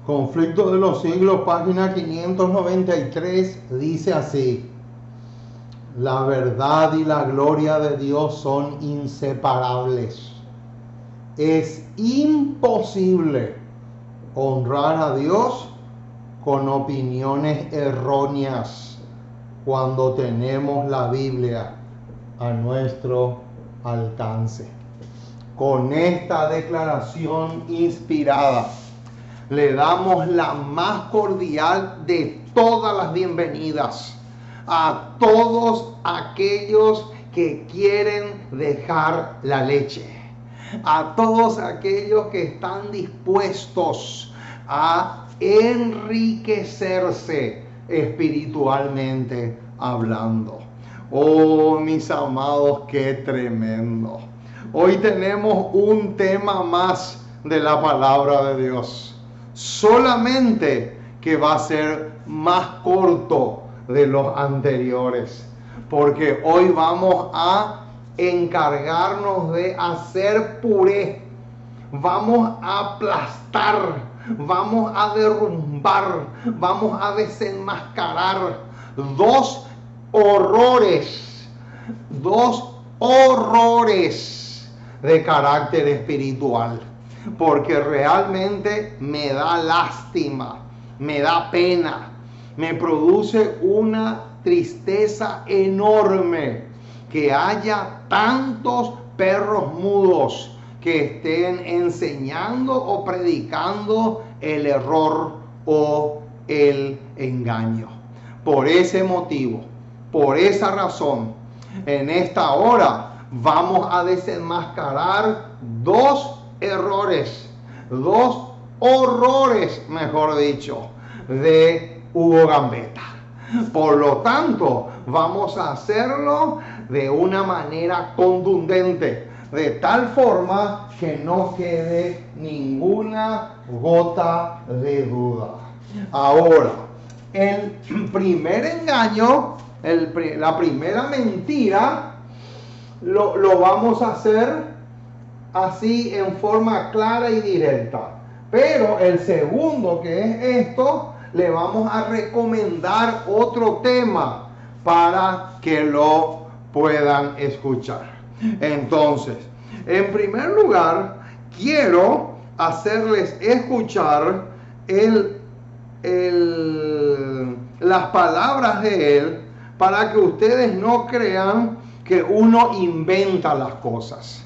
Conflicto de los siglos, página 593, dice así: la verdad y la gloria de Dios son inseparables. Es imposible honrar a Dios con opiniones erróneas cuando tenemos la Biblia a nuestro alcance. Con esta declaración inspirada, le damos la más cordial de todas las bienvenidas a todos aquellos que quieren dejar la leche, a todos aquellos que están dispuestos a enriquecerse espiritualmente hablando. Oh, mis amados, qué tremendo. Hoy tenemos un tema más de la palabra de Dios, solamente que va a ser más corto de los anteriores, porque hoy vamos a encargarnos de hacer puré, vamos a aplastar, vamos a derrumbar, vamos a desenmascarar dos horrores de carácter espiritual, porque realmente me da lástima, me da pena, me produce una tristeza enorme que haya tantos perros mudos que estén enseñando o predicando el error o el engaño. Por ese motivo, por esa razón, en esta hora vamos a desenmascarar dos horrores, mejor dicho, de Hugo Gambetta. Por lo tanto, vamos a hacerlo de una manera contundente, de tal forma que no quede ninguna gota de duda. Ahora, el primer engaño, la primera mentira, lo vamos a hacer así en forma clara y directa. Pero el segundo, que es esto, le vamos a recomendar otro tema para que lo puedan escuchar. Entonces, en primer lugar, quiero hacerles escuchar las palabras de él, para que ustedes no crean que uno inventa las cosas.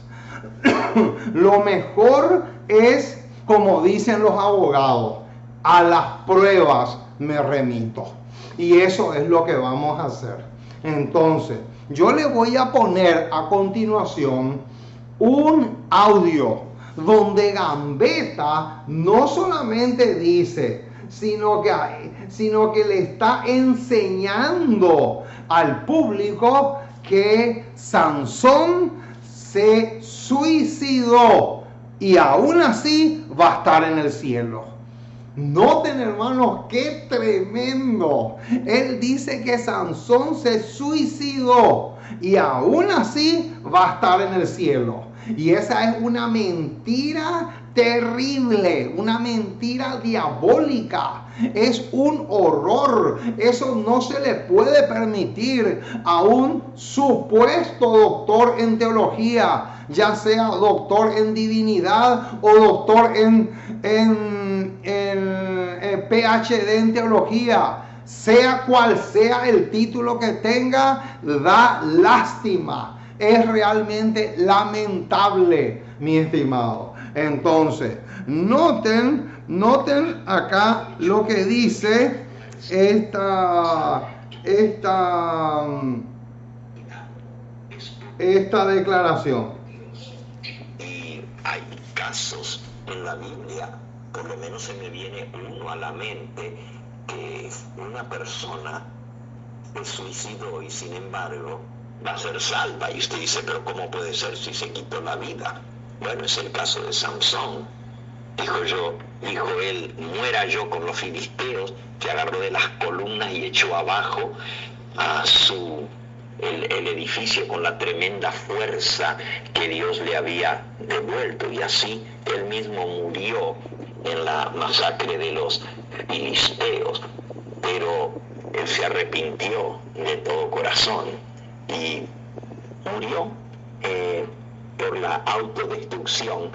Lo mejor es, como dicen los abogados, a las pruebas me remito. Y eso es lo que vamos a hacer. Entonces, yo le voy a poner a continuación un audio donde Gambetta no solamente dice, sino que le está enseñando al público que Sansón se suicidó y aún así va a estar en el cielo. Noten, hermanos, qué tremendo. Él dice que Sansón se suicidó y aún así va a estar en el cielo. Y esa es una mentira terrible, una mentira diabólica. Es un horror. Eso no se le puede permitir a un supuesto doctor en teología, ya sea doctor en divinidad o doctor en PhD en teología. Sea cual sea el título que tenga, da lástima. Es realmente lamentable, mi estimado. Entonces, noten acá lo que dice esta declaración. Y hay casos en la Biblia, por lo menos se me viene uno a la mente, que una persona se suicidó y sin embargo va a ser salva. Y usted dice, pero ¿cómo puede ser si se quitó la vida? Bueno, es el caso de Sansón. Dijo él, muera yo con los filisteos. Se agarró de las columnas y echó abajo a el edificio con la tremenda fuerza que Dios le había devuelto, y así él mismo murió en la masacre de los filisteos, pero él se arrepintió de todo corazón y murió por la autodestrucción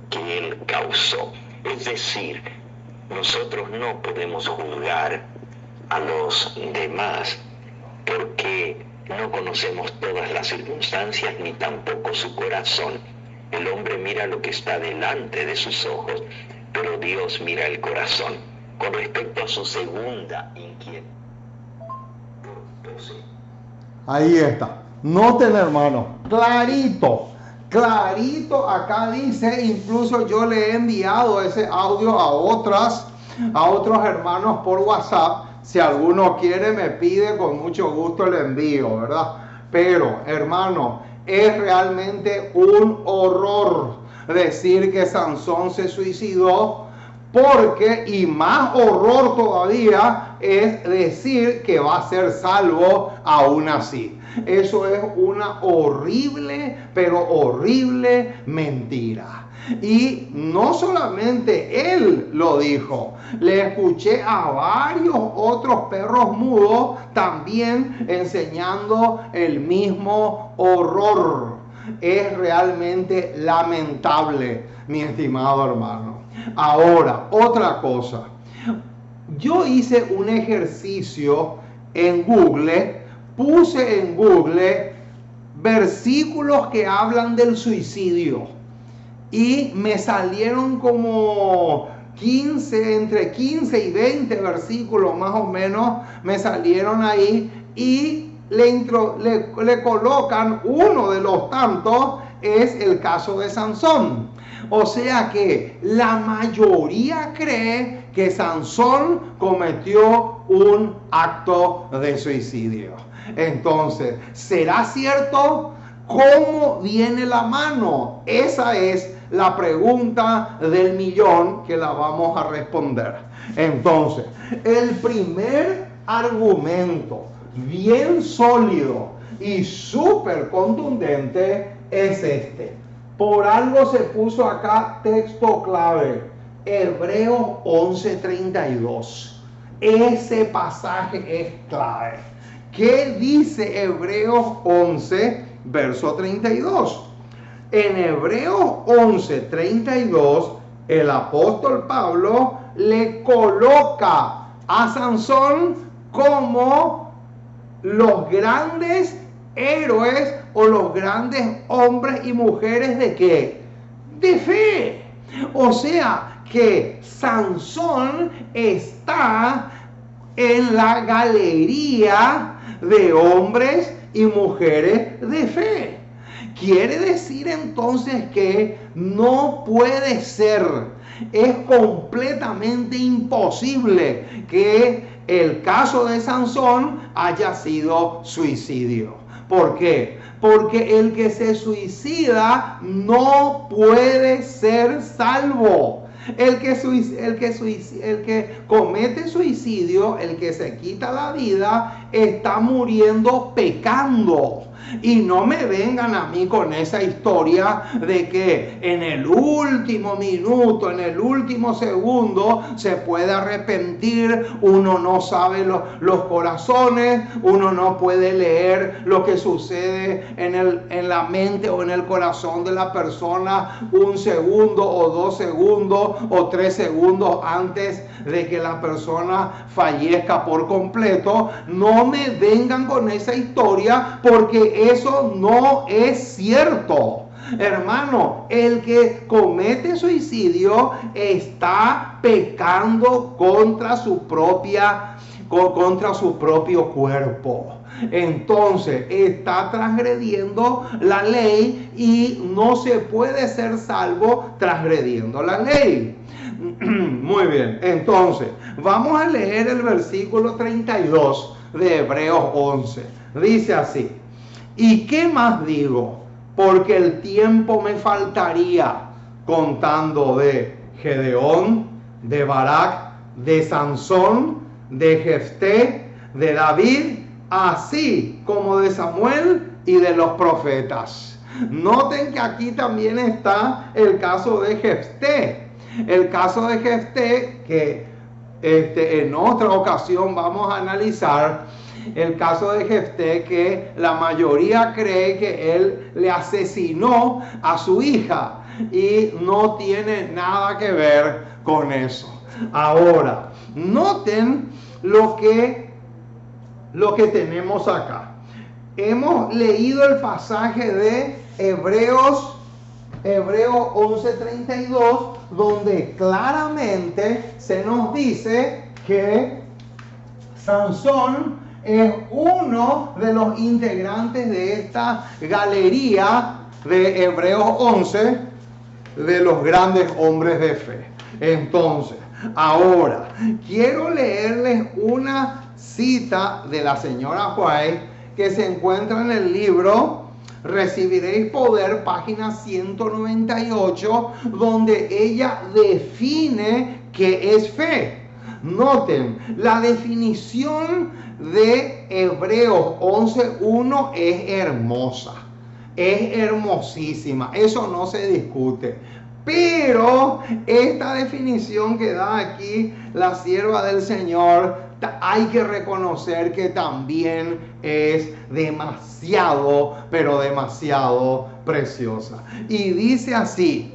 que él causó. Es decir, nosotros no podemos juzgar a los demás porque no conocemos todas las circunstancias ni tampoco su corazón. El hombre mira lo que está delante de sus ojos, pero Dios mira el corazón. Con respecto a su segunda inquietud. Ahí está. Noten, hermano, clarito, clarito acá dice, incluso yo le he enviado ese audio a otros hermanos por WhatsApp. Si alguno quiere, me pide, con mucho gusto le envío, ¿verdad? Pero, hermano, es realmente un horror decir que Sansón se suicidó, porque, y más horror todavía, es decir que va a ser salvo aún así. Eso es una horrible, pero horrible mentira. Y no solamente él lo dijo, le escuché a varios otros perros mudos también enseñando el mismo horror. Es realmente lamentable, mi estimado hermano. Ahora, otra cosa. Yo hice un ejercicio en Google, puse en Google versículos que hablan del suicidio y me salieron como 15, entre 15 y 20 versículos más o menos me salieron ahí, y le colocan uno de los tantos, es el caso de Sansón. O sea que la mayoría cree que Sansón cometió un acto de suicidio. Entonces, ¿será cierto? ¿Cómo viene la mano? Esa es la pregunta del millón que la vamos a responder. Entonces, el primer argumento bien sólido y súper contundente es este. Por algo se puso acá texto clave, Hebreos 11:32. Ese pasaje es clave. ¿Qué dice Hebreos 11, verso 32? En Hebreos 11:32, el apóstol Pablo le coloca a Sansón como los grandes héroes o los grandes hombres y mujeres de ¿qué? De fe. O sea que Sansón está en la galería de hombres y mujeres de fe. Quiere decir entonces que no puede ser, es completamente imposible que el caso de Sansón haya sido suicidio. ¿Por qué? Porque el que se suicida no puede ser salvo. El que comete suicidio, el que se quita la vida, está muriendo pecando. Y no me vengan a mí con esa historia de que en el último minuto, en el último segundo, se puede arrepentir. Uno no sabe los corazones, uno no puede leer lo que sucede en la mente o en el corazón de la persona un segundo o 2 segundos o 3 segundos antes de que la persona fallezca por completo. No me vengan con esa historia, porque eso no es cierto. Hermano, el que comete suicidio está pecando contra su propio cuerpo. Entonces está transgrediendo la ley y no se puede ser salvo transgrediendo la ley. Muy bien, entonces vamos a leer el versículo 32 de Hebreos 11. Dice así: ¿y qué más digo? Porque el tiempo me faltaría contando de Gedeón, de Barak, de Sansón, de Jefté, de David, así como de Samuel y de los profetas. Noten que aquí también está el caso de Jefté. El caso de Jefté, que en otra ocasión vamos a analizar, el caso de Jefté, que la mayoría cree que él le asesinó a su hija y no tiene nada que ver con eso. Ahora, noten lo que tenemos acá. Hemos leído el pasaje de Hebreos 11:32, donde claramente se nos dice que Sansón es uno de los integrantes de esta galería de Hebreos 11, de los grandes hombres de fe. Entonces, ahora, quiero leerles una cita de la señora White que se encuentra en el libro Recibiréis Poder, página 198, donde ella define qué es fe. Noten, la definición de Hebreos 11:1 es hermosa, es hermosísima, eso no se discute. Pero esta definición que da aquí la sierva del Señor, hay que reconocer que también es demasiado, pero demasiado preciosa. Y dice así: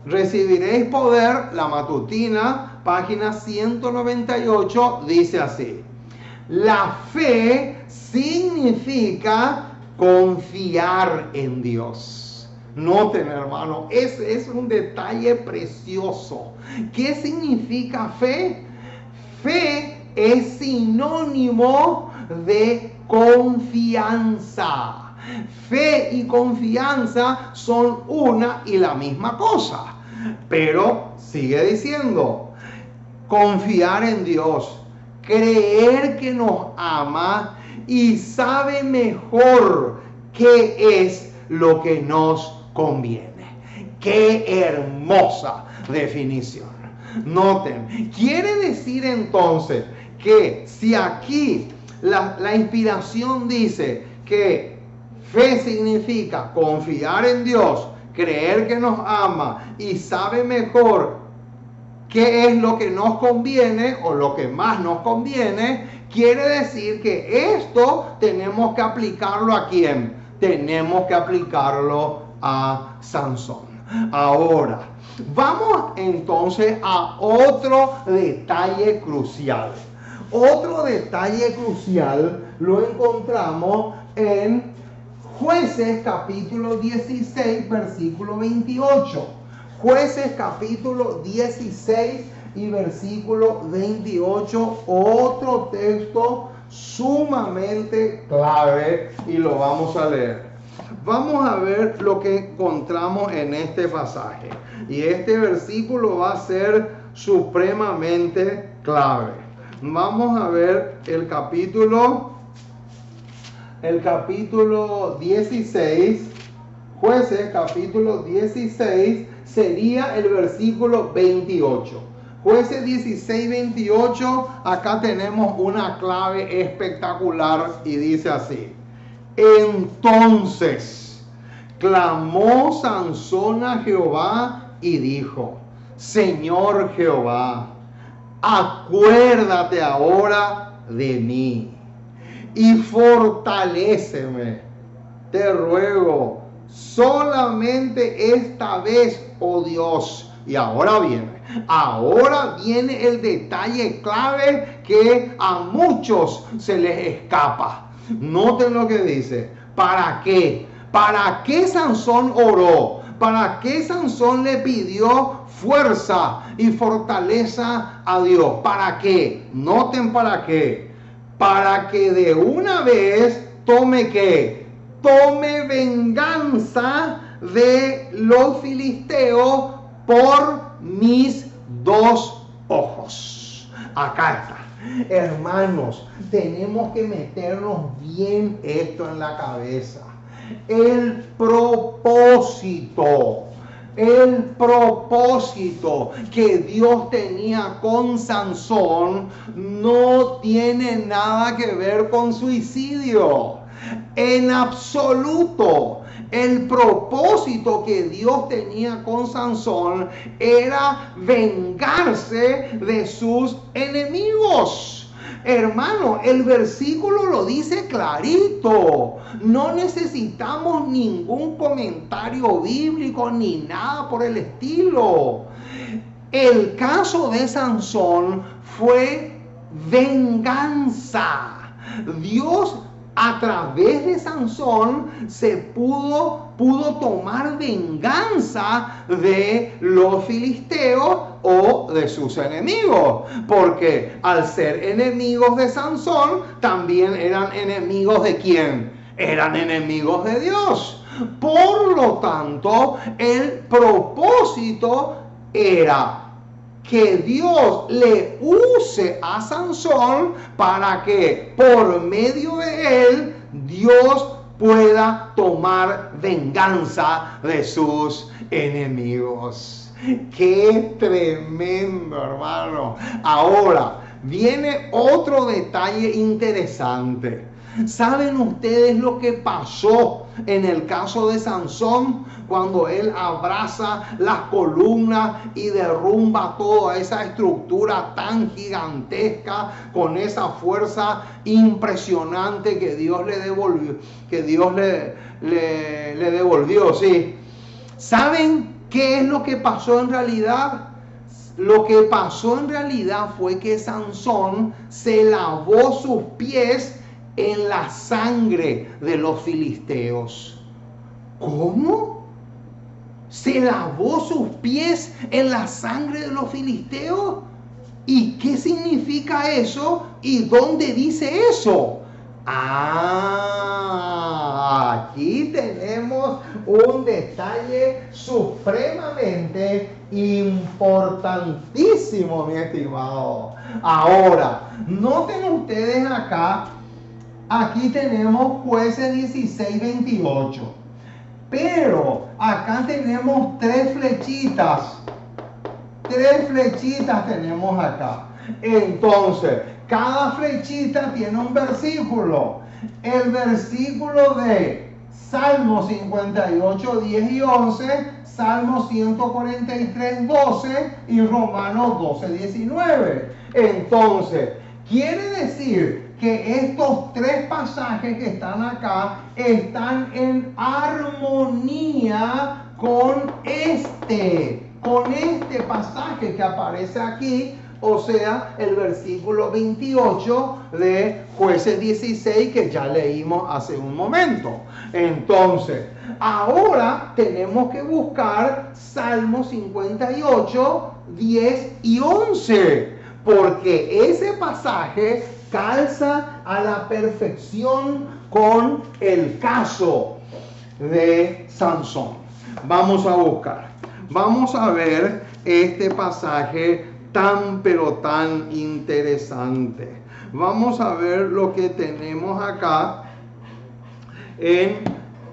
recibiréis poder, la matutina, página 198, dice así: la fe significa confiar en Dios. Noten, hermano, ese es un detalle precioso. ¿Qué significa fe? Fe es sinónimo de confianza. Fe y confianza son una y la misma cosa. Pero sigue diciendo, confiar en Dios, creer que nos ama y sabe mejor qué es lo que nos conviene. Qué hermosa definición. Noten, quiere decir entonces que si aquí la inspiración dice que fe significa confiar en Dios, creer que nos ama y sabe mejor qué es lo que nos conviene o lo que más nos conviene, quiere decir que esto tenemos que aplicarlo ¿a quién? Tenemos que aplicarlo a Sansón. Ahora, vamos entonces a otro detalle crucial. Otro detalle crucial lo encontramos en Jueces capítulo 16, versículo 28. Jueces capítulo 16 y versículo 28, otro texto sumamente clave, y lo vamos a leer. Vamos a ver lo que encontramos en este pasaje. Y este versículo va a ser supremamente clave. Vamos a ver el capítulo 16, Jueces capítulo 16, sería el versículo 28. Jueces 16, 28, acá tenemos una clave espectacular y dice así: entonces clamó Sansón a Jehová y dijo: Señor Jehová, acuérdate ahora de mí y fortaléceme, te ruego, solamente esta vez, oh Dios. Y ahora viene el detalle clave que a muchos se les escapa. Noten lo que dice. ¿Para qué? ¿Para qué Sansón oró? ¿Para qué Sansón le pidió fuerza y fortaleza a Dios? ¿Para qué? Noten para qué. Para que de una vez tome ¿qué? Tome venganza de los filisteos por mis dos ojos. Acá está. Hermanos, tenemos que meternos bien esto en la cabeza. El propósito que Dios tenía con Sansón no tiene nada que ver con suicidio. En absoluto. El propósito que Dios tenía con Sansón era vengarse de sus enemigos. Hermano, el versículo lo dice clarito. No necesitamos ningún comentario bíblico ni nada por el estilo. El caso de Sansón fue venganza. Dios, a través de Sansón, se pudo tomar venganza de los filisteos o de sus enemigos, porque al ser enemigos de Sansón, también eran enemigos de ¿quién? Eran enemigos de Dios. Por lo tanto, el propósito era que Dios le use a Sansón para que por medio de él Dios pueda tomar venganza de sus enemigos. ¡Qué tremendo, hermano! Ahora, viene otro detalle interesante. ¿Saben ustedes lo que pasó en el caso de Sansón? Cuando él abraza las columnas y derrumba toda esa estructura tan gigantesca con esa fuerza impresionante que Dios le devolvió, le devolvió, ¿sí? ¿Saben qué es lo que pasó en realidad? Lo que pasó en realidad fue que Sansón se lavó sus pies en la sangre de los filisteos. ¿Cómo? ¿Se lavó sus pies en la sangre de los filisteos? ¿Y qué significa eso? ¿Y dónde dice eso? Aquí tenemos un detalle supremamente importantísimo, mi estimado. Ahora, noten ustedes acá, aquí tenemos Jueces 16:28. Pero acá tenemos tres flechitas. Tres flechitas tenemos acá. Entonces, cada flechita tiene un versículo. El versículo de Salmo 58, 10 y 11, Salmo 143, 12 y Romanos 12, 19. Entonces, quiere decir que estos tres pasajes que están acá están en armonía con este pasaje que aparece aquí, o sea, el versículo 28 de Jueces 16 que ya leímos hace un momento. Entonces, ahora tenemos que buscar Salmo 58, 10 y 11, porque ese pasaje calza a la perfección con el caso de Sansón. Vamos a buscar. Vamos a ver este pasaje tan pero tan interesante. Vamos a ver lo que tenemos acá en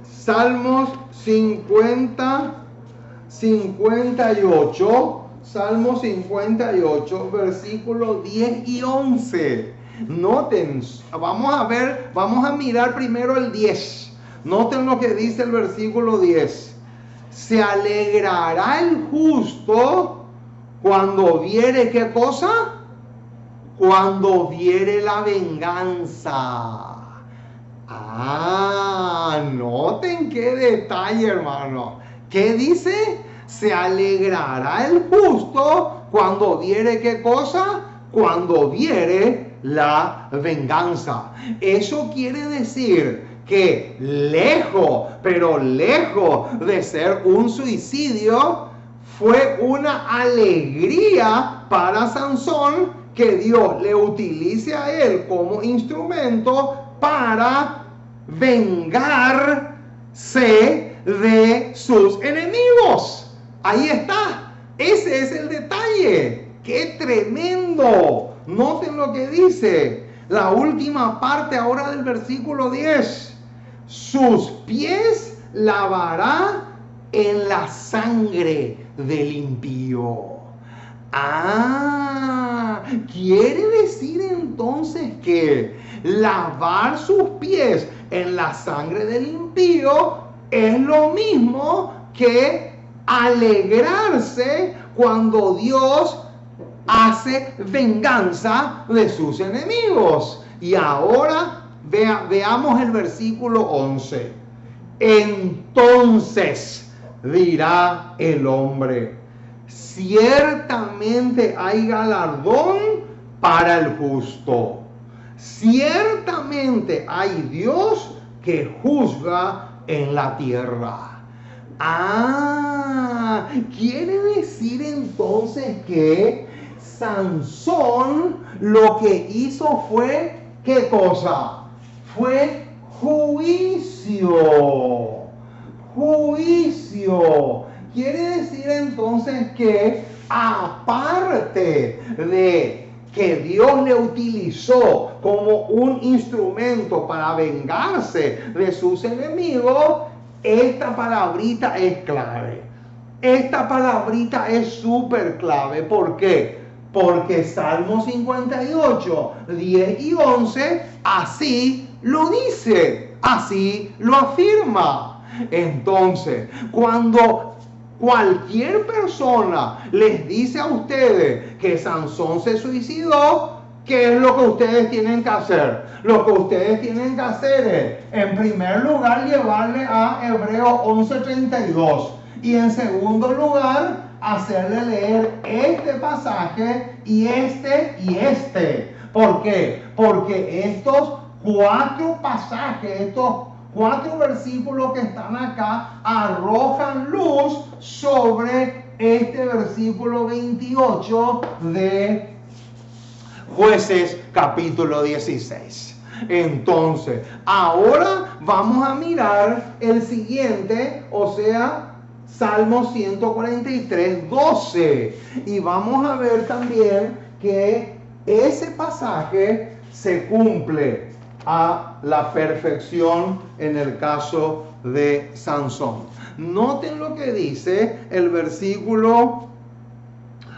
Salmos 58, Salmo 58, versículos 10 y 11. Noten, vamos a mirar primero el 10. Noten lo que dice el versículo 10. Se alegrará el justo cuando viere, ¿qué cosa? Cuando viere la venganza. Noten qué detalle, hermano. ¿Qué dice? Se alegrará el justo cuando viere, ¿qué cosa? Cuando viere la venganza. Eso quiere decir que lejos, pero lejos de ser un suicidio, fue una alegría para Sansón que Dios le utilice a él como instrumento para vengarse de sus enemigos. Ahí está. Ese es el detalle. ¡Qué tremendo! Noten lo que dice la última parte ahora del versículo 10. Sus pies lavará en la sangre del impío. Quiere decir entonces que lavar sus pies en la sangre del impío es lo mismo que alegrarse cuando Dios hace venganza de sus enemigos. Y ahora veamos el versículo 11. Entonces dirá el hombre: ciertamente hay galardón para el justo. Ciertamente hay Dios que juzga en la tierra. Quiere decir entonces que Sansón lo que hizo fue, ¿qué cosa? Fue juicio. Juicio. Quiere decir entonces que aparte de que Dios le utilizó como un instrumento para vengarse de sus enemigos, esta palabrita es clave. Esta palabrita es súper clave. ¿Por qué? Porque Salmo 58, 10 y 11 así lo dice, así lo afirma. Entonces, cuando cualquier persona les dice a ustedes que Sansón se suicidó, ¿qué es lo que ustedes tienen que hacer? Lo que ustedes tienen que hacer es, en primer lugar, llevarle a Hebreos 11:32 y en segundo lugar, hacerle leer este pasaje y este. ¿Por qué? Porque estos 4 pasajes, estos 4 versículos que están acá arrojan luz sobre este versículo 28 de Jueces capítulo 16. Entonces, ahora vamos a mirar el siguiente, o sea, Salmo 143, 12. Y vamos a ver también que ese pasaje se cumple a la perfección en el caso de Sansón. Noten lo que dice el versículo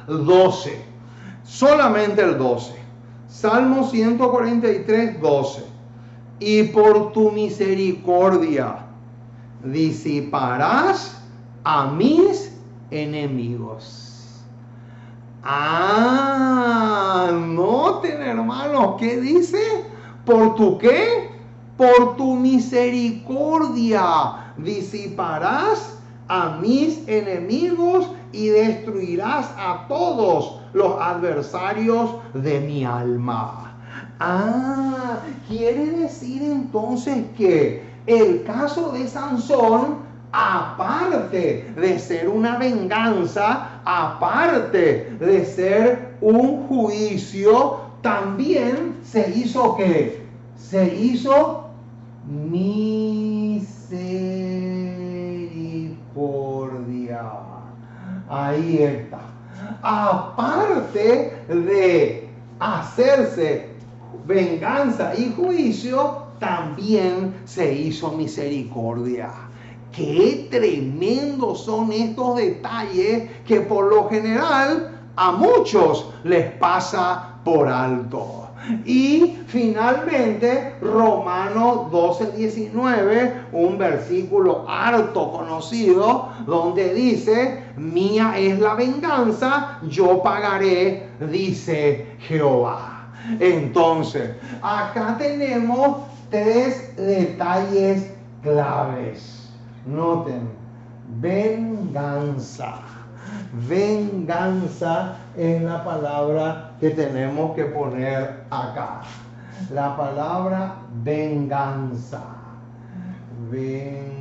12. Solamente el 12. Salmo 143, 12. Y por tu misericordia disiparás a mis enemigos. Noten, hermanos, ¿qué dice? ¿Por tu qué? Por tu misericordia disiparás a mis enemigos y destruirás a todos los adversarios de mi alma. Quiere decir entonces que el caso de Sansón, aparte de ser una venganza, aparte de ser un juicio, también se hizo ¿qué? Se hizo misericordia. Ahí está. Aparte de hacerse venganza y juicio, también se hizo misericordia. Qué tremendos son estos detalles que por lo general a muchos les pasa por alto. Y finalmente Romanos 12:19, un versículo harto conocido, donde dice: mía es la venganza, yo pagaré, dice Jehová. Entonces, acá tenemos 3 detalles claves. Noten: venganza. Venganza es la palabra que tenemos que poner acá. La palabra venganza. Venganza.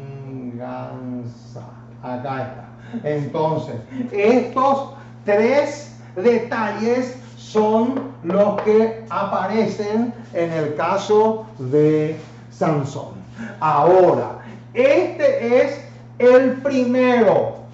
Acá está. Entonces, estos 3 detalles son los que aparecen en el caso de Sansón. Ahora, este es el primero.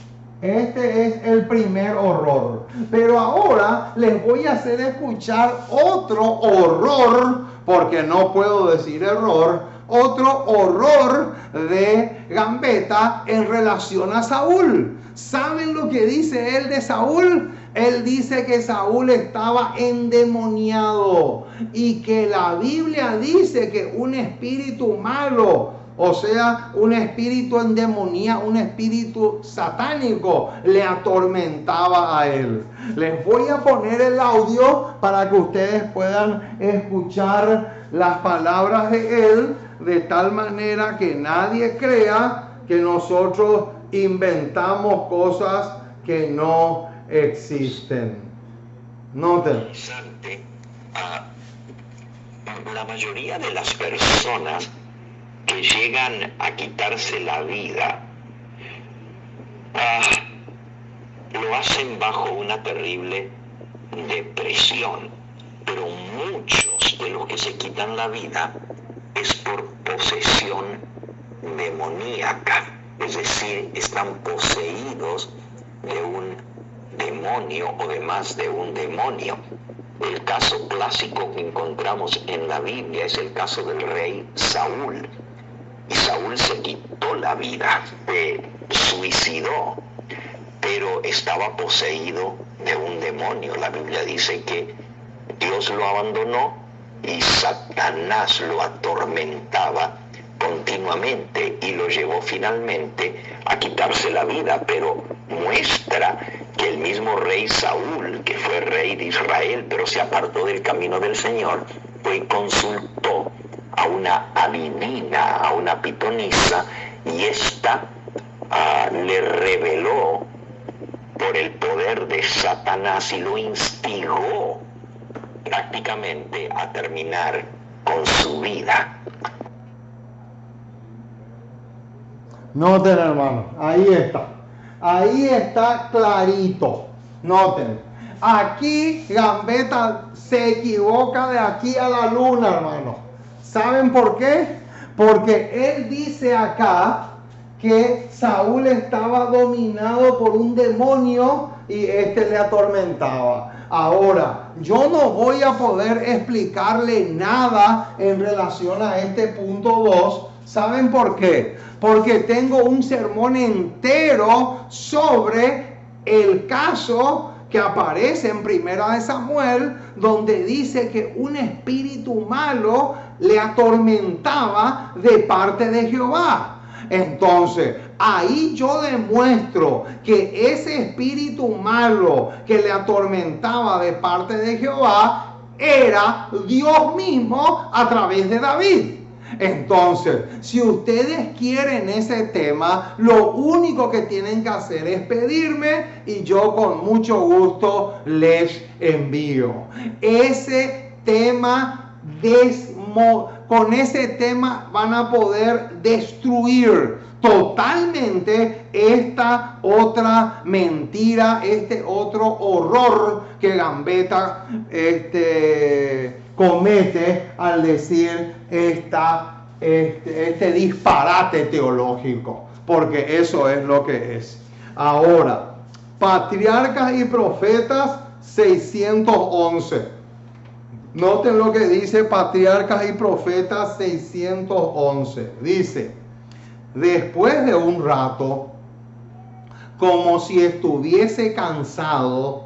Este es el primer horror. Pero ahora les voy a hacer escuchar otro horror, porque no puedo decir error, otro horror de Gambetta en relación a Saúl. ¿Saben lo que dice él de Saúl? Él dice que Saúl estaba endemoniado y que la Biblia dice que un espíritu malo, O sea, un espíritu endemoniado, un espíritu satánico le atormentaba a él. Les voy a poner el audio para que ustedes puedan escuchar las palabras de él, de tal manera que nadie crea que nosotros inventamos cosas que no existen. Noten. La mayoría de las personas que llegan a quitarse la vida lo hacen bajo una terrible depresión, pero muchos de los que se quitan la vida es por posesión demoníaca, es decir, están poseídos de un demonio o de más de un demonio. El caso clásico que encontramos en la Biblia es el caso del rey Saúl. Y Saúl se quitó la vida, se suicidó, pero estaba poseído de un demonio. La Biblia dice que Dios lo abandonó y Satanás lo atormentaba continuamente y lo llevó finalmente a quitarse la vida, pero muestra que el mismo rey Saúl, que fue rey de Israel, pero se apartó del camino del Señor, fue y consultó a una adivina, a una pitonisa, y ésta le reveló por el poder de Satanás y lo instigó prácticamente a terminar con su vida. Noten, hermano, ahí está clarito. Noten, aquí Gambetta se equivoca de aquí a la luna, hermano. ¿Saben por qué? Porque él dice acá que Saúl estaba dominado por un demonio y le atormentaba. Ahora, yo no voy a poder explicarle nada en relación a este punto 2. ¿Saben por qué? Porque tengo un sermón entero sobre el caso que aparece en Primera de Samuel, donde dice que un espíritu malo le atormentaba de parte de Jehová. Entonces, ahí yo demuestro que ese espíritu malo que le atormentaba de parte de Jehová era Dios mismo a través de David. Entonces, si ustedes quieren ese tema, lo único que tienen que hacer es pedirme y yo con mucho gusto les envío. Ese tema, con ese tema van a poder destruir totalmente esta otra mentira, este otro horror que Gambetta comete al decir este disparate teológico, porque eso es lo que es. Ahora, Patriarcas y Profetas 611. Noten lo que dice Patriarcas y Profetas 611. Dice: después de un rato, como si estuviese cansado,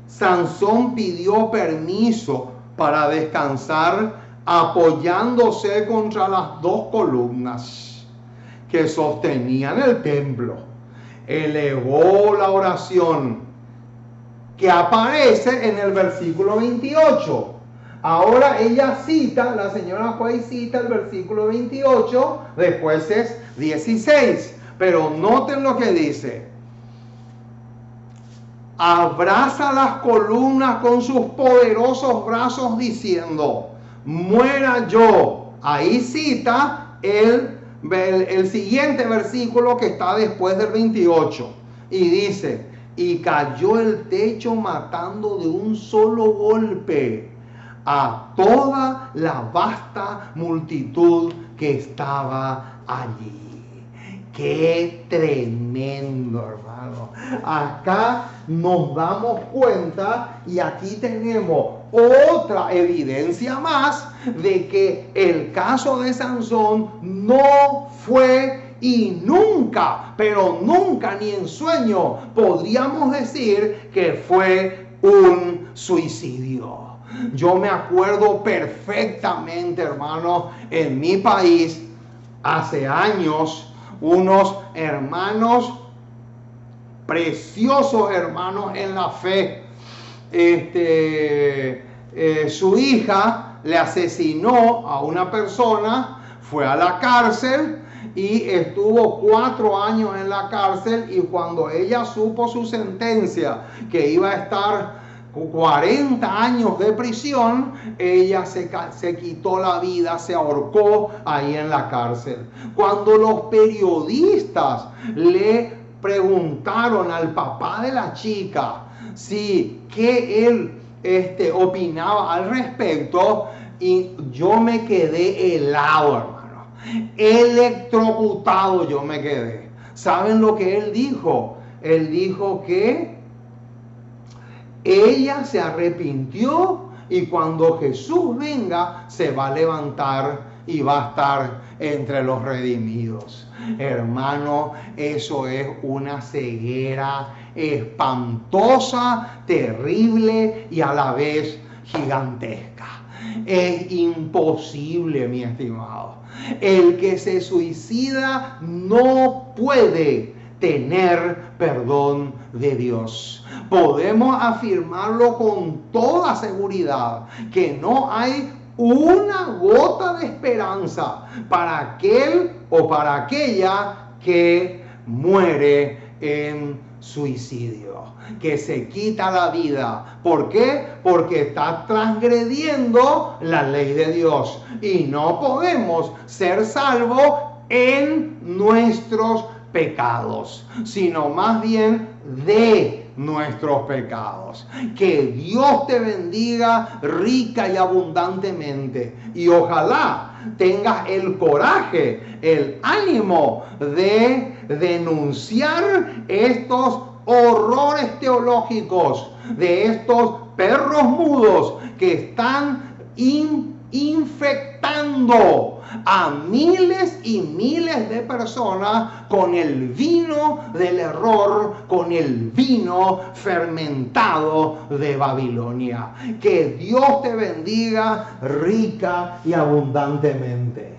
Sansón pidió permiso para descansar, apoyándose contra las dos columnas que sostenían el templo. Elevó la oración que aparece en el versículo 28. Ahora ella cita, la señora Juárez cita el versículo 28, después es 16. Pero noten lo que dice: abraza las columnas con sus poderosos brazos diciendo: muera yo. Ahí cita el siguiente versículo que está después del 28. Y dice: y cayó el techo matando de un solo golpe a toda la vasta multitud que estaba allí. ¡Qué tremendo, hermano! Acá nos damos cuenta y aquí tenemos otra evidencia más de que el caso de Sansón no fue y nunca, pero nunca ni en sueño podríamos decir que fue un suicidio. Yo me acuerdo perfectamente, hermano, en mi país hace años, unos hermanos, preciosos hermanos en la fe, su hija le asesinó a una persona, fue a la cárcel y estuvo 4 años en la cárcel, y cuando ella supo su sentencia, que iba a estar 40 años de prisión, ella se quitó la vida, se ahorcó ahí en la cárcel. Cuando los periodistas le preguntaron al papá de la chica si que él opinaba al respecto, y yo me quedé helado, hermano, electrocutado yo me quedé. ¿Saben lo que él dijo? Él dijo que ella se arrepintió, y cuando Jesús venga se va a levantar y va a estar entre los redimidos. Hermano, eso es una ceguera espantosa, terrible y a la vez gigantesca. Es imposible, mi estimado. El que se suicida no puede tener perdón de Dios. Podemos afirmarlo con toda seguridad que no hay una gota de esperanza para aquel o para aquella que muere en suicidio, que se quita la vida. ¿Por qué? Porque está transgrediendo la ley de Dios, y no podemos ser salvos en nuestros pecados, sino más bien de nuestros pecados. Que Dios te bendiga rica y abundantemente, y ojalá tengas el coraje, el ánimo de denunciar estos horrores teológicos, de estos perros mudos que están infectando a miles y miles de personas con el vino del error, con el vino fermentado de Babilonia. Que Dios te bendiga rica y abundantemente.